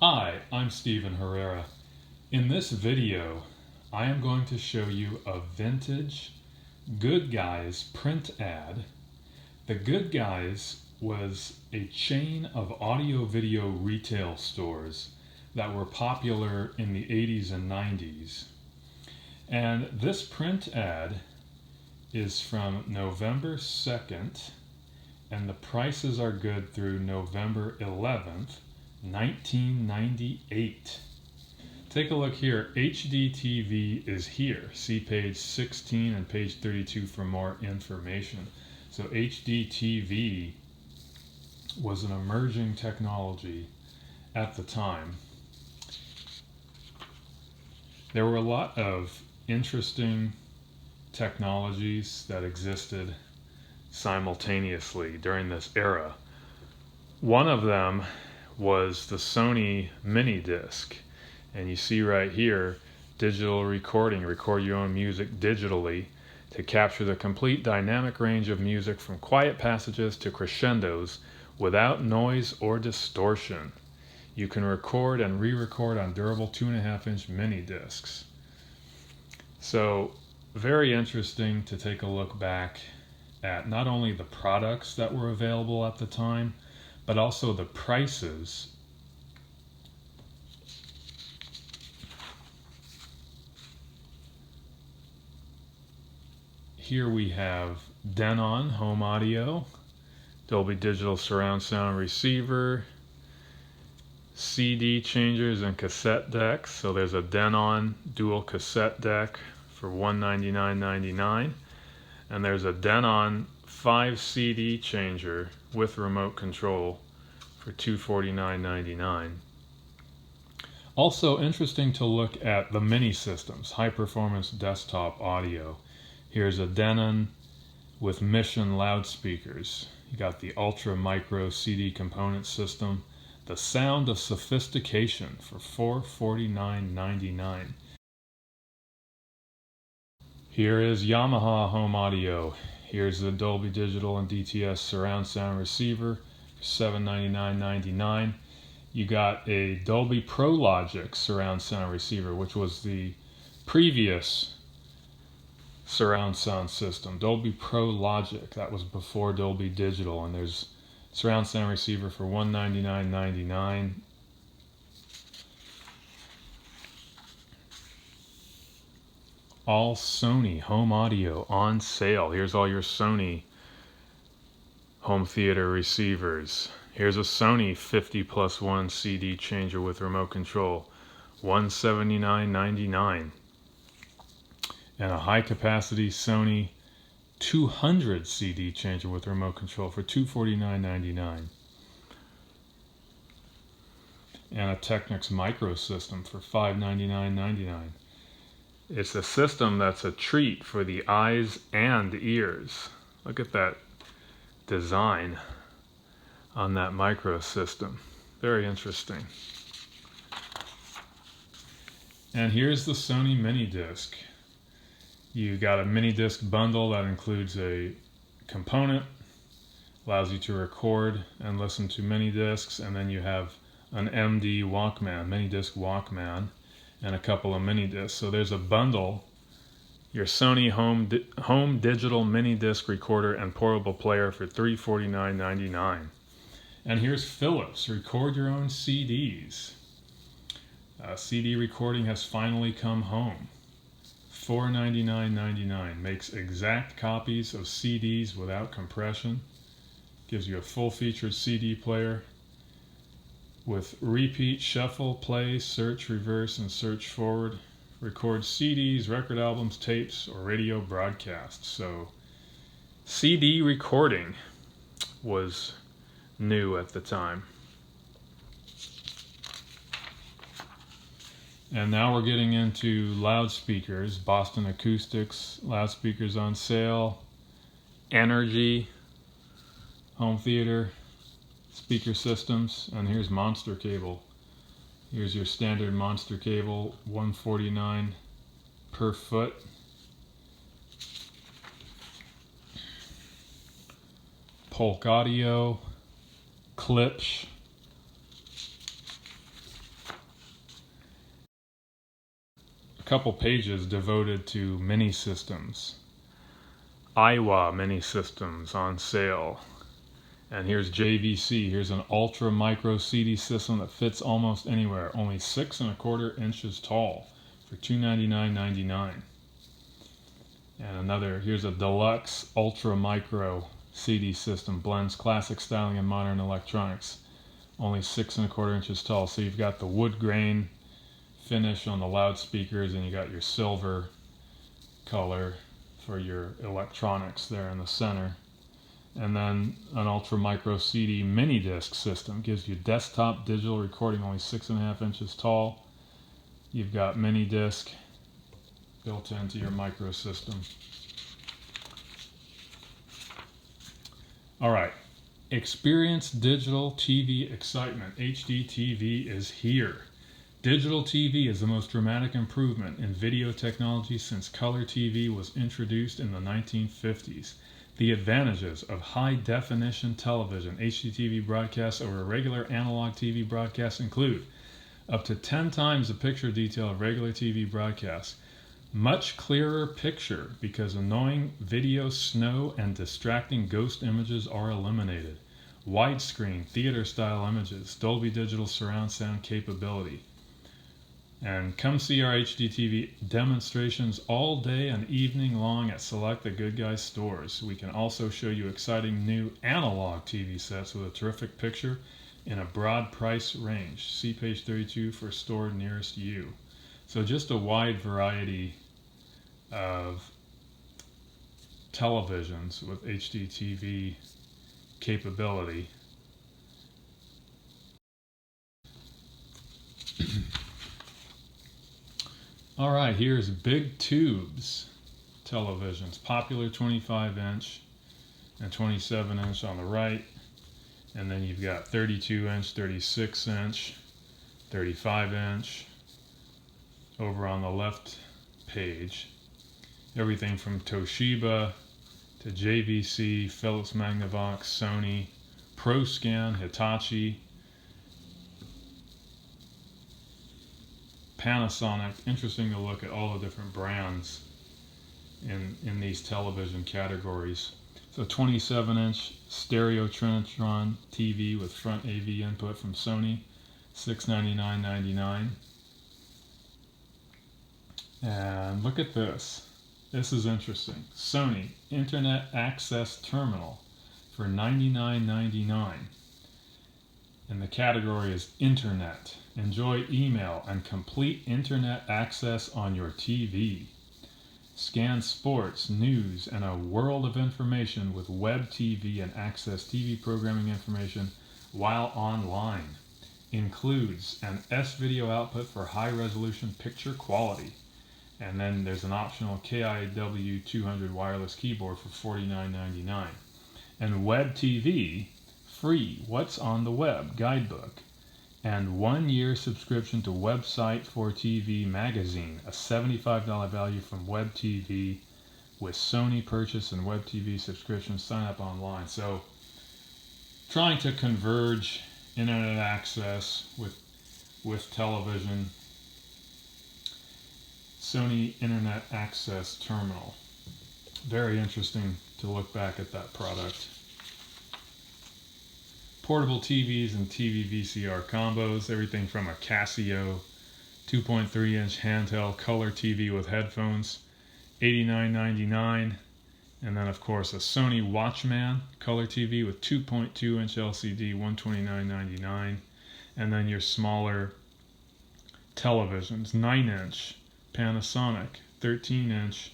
Hi, I'm Stephen Herrera. In this video, I am going to show you a vintage Good Guys print ad. The Good Guys was a chain of audio-video retail stores that were popular in the 80s and 90s. And this print ad is from November 2nd, and the prices are good through November 11th, 1998. Take a look here. HDTV is here. See page 16 and page 32 for more information. So HDTV was an emerging technology at the time. There were a lot of interesting technologies that existed simultaneously during this era. One of them was the Sony mini disc, and you see right here, digital recording. Record your own music digitally to capture the complete dynamic range of music from quiet passages to crescendos without noise or distortion. You can record and re-record on durable 2.5-inch mini discs. So very interesting to take a look back at not only the products that were available at the time, but also the prices. Here we have Denon home audio, Dolby Digital surround sound receiver, CD changers and cassette decks. So there's a Denon dual cassette deck for $199.99, and there's a Denon 5 CD changer with remote control for $249.99. Also interesting to look at the mini systems, high performance desktop audio. Here's a Denon with Mission loudspeakers. You got the ultra micro CD component system, the sound of sophistication for $449.99. Here is Yamaha home audio. Here's the Dolby Digital and DTS surround sound receiver for $799.99. You got a Dolby Pro Logic surround sound receiver, which was the previous surround sound system. Dolby Pro Logic, that was before Dolby Digital, and there's surround sound receiver for $199.99. All Sony home audio on sale. Here's all your Sony home theater receivers. Here's a Sony 50+1 CD changer with remote control, $179.99. And a high capacity Sony 200 CD changer with remote control for $249.99. And a Technics micro system for $599.99. It's a system that's a treat for the eyes and ears. Look at that design on that micro system. Very interesting. And here's the Sony mini disc. You got a mini disc bundle that includes a component, allows you to record and listen to mini discs, and then you have an MD Walkman, mini disc Walkman, and a couple of mini discs. So there's a bundle, your Sony home digital mini disc recorder and portable player for $349.99. And here's Philips, record your own CDs. CD recording has finally come home. $499.99, makes exact copies of CDs without compression, gives you a full-featured CD player with repeat, shuffle, play, search, reverse, and search forward. Records CDs, record albums, tapes, or radio broadcasts. So CD recording was new at the time. And now we're getting into loudspeakers. Boston Acoustics loudspeakers on sale. Energy home theater speaker systems. And here's Monster cable. Here's your standard Monster cable, $149 per foot. Polk Audio, Klipsch, couple pages devoted to mini systems. Iowa mini systems on sale. And here's JVC. Here's an ultra micro CD system that fits almost anywhere. Only 6¼ inches tall for $299.99. And another, here's a deluxe ultra micro CD system. Blends classic styling and modern electronics. Only 6¼ inches tall. So you've got the wood grain finish on the loudspeakers, and you got your silver color for your electronics there in the center. And then an ultra micro CD mini disc system gives you desktop digital recording, only 6½ inches tall. You've got mini disc built into your micro system. All right, experience digital TV excitement. HD TV is here. Digital TV is the most dramatic improvement in video technology since color TV was introduced in the 1950s. The advantages of high-definition television HDTV broadcasts over regular analog TV broadcasts include up to 10 times the picture detail of regular TV broadcasts, much clearer picture because annoying video, snow, and distracting ghost images are eliminated, widescreen theater-style images, Dolby Digital surround sound capability. And come see our HDTV demonstrations all day and evening long at select The Good Guys stores. We can also show you exciting new analog TV sets with a terrific picture in a broad price range. See page 32 for store nearest you. So just a wide variety of televisions with HDTV capability. All right, here's big tubes televisions, popular 25-inch and 27-inch on the right, and then you've got 32-inch, 36-inch, 35-inch over on the left page. Everything from Toshiba to JVC, Philips Magnavox, Sony, ProScan, Hitachi, Panasonic. Interesting to look at all the different brands in these television categories. So 27-inch stereo Trinitron TV with front AV input from Sony, $699.99. And look at this. This is interesting. Sony Internet Access Terminal for $99.99. And the category is Internet. Enjoy email and complete internet access on your TV. Scan sports, news, and a world of information with web TV and access TV programming information while online. Includes an S-video output for high-resolution picture quality. And then there's an optional KIW200 wireless keyboard for $49.99. And web TV, free What's on the Web guidebook. And 1-year subscription to Website for TV magazine, a $75 value from Web TV with Sony purchase and Web TV subscription. Sign up online. So trying to converge internet access with television. Sony Internet Access Terminal. Very interesting to look back at that product. Portable TVs and TV VCR combos, everything from a Casio 2.3-inch handheld color TV with headphones, $89.99, and then of course a Sony Watchman color TV with 2.2-inch LCD, $129.99, and then your smaller televisions, 9-inch Panasonic, 13-inch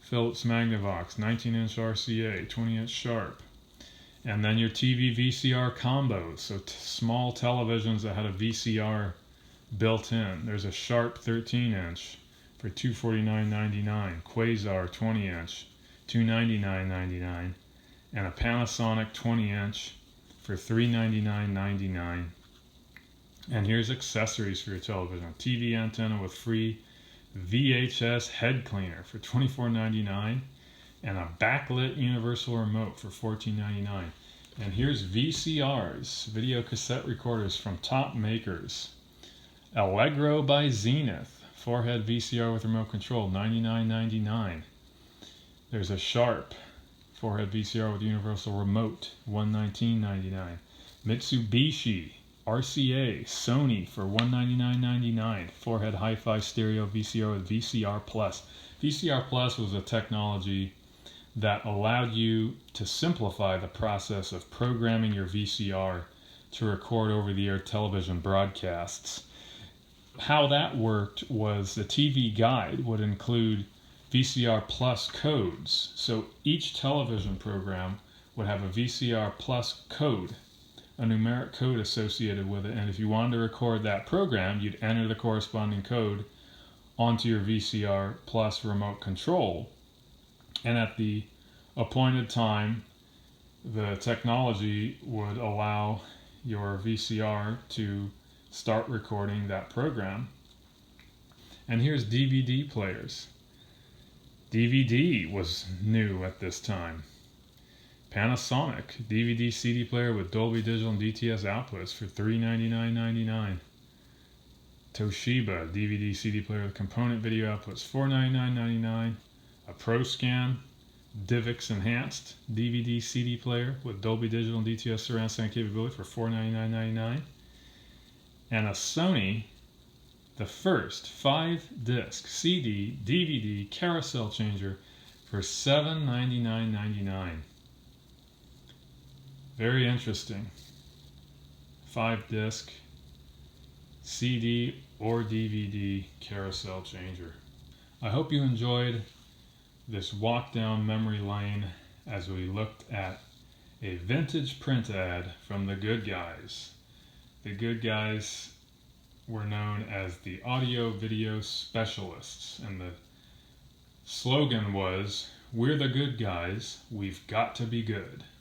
Philips Magnavox, 19-inch RCA, 20-inch Sharp. And then your TV VCR combos, so small televisions that had a VCR built in. There's a Sharp 13-inch for $249.99, Quasar 20-inch, $299.99, and a Panasonic 20-inch for $399.99. And here's accessories for your television. TV antenna with free VHS head cleaner for $24.99. And a backlit universal remote for $14.99. And here's VCRs, video cassette recorders from top makers. Allegro by Zenith, 4-head VCR with remote control, $99.99. There's a Sharp 4-head VCR with universal remote, $119.99. Mitsubishi RCA Sony for $199.99. 4-head hi-fi stereo VCR with VCR Plus. VCR Plus was a technology that allowed you to simplify the process of programming your VCR to record over-the-air television broadcasts. How that worked was the TV guide would include VCR Plus codes. So each television program would have a VCR Plus code, a numeric code associated with it, and if you wanted to record that program, you'd enter the corresponding code onto your VCR Plus remote control, and at the appointed time, the technology would allow your VCR to start recording that program. And here's DVD players. DVD was new at this time. Panasonic DVD CD player with Dolby Digital and DTS outputs for $399.99. Toshiba DVD CD player with component video outputs, $499.99. A ProScan DivX enhanced DVD CD player with Dolby Digital and DTS surround sound capability for $499.99. And a Sony, the first 5-disc CD DVD carousel changer for $799.99. Very interesting. 5-disc CD or DVD carousel changer. I hope you enjoyed this walk down memory lane as we looked at a vintage print ad from the Good Guys. The Good Guys were known as the audio video specialists, and the slogan was, "We're the good guys, we've got to be good."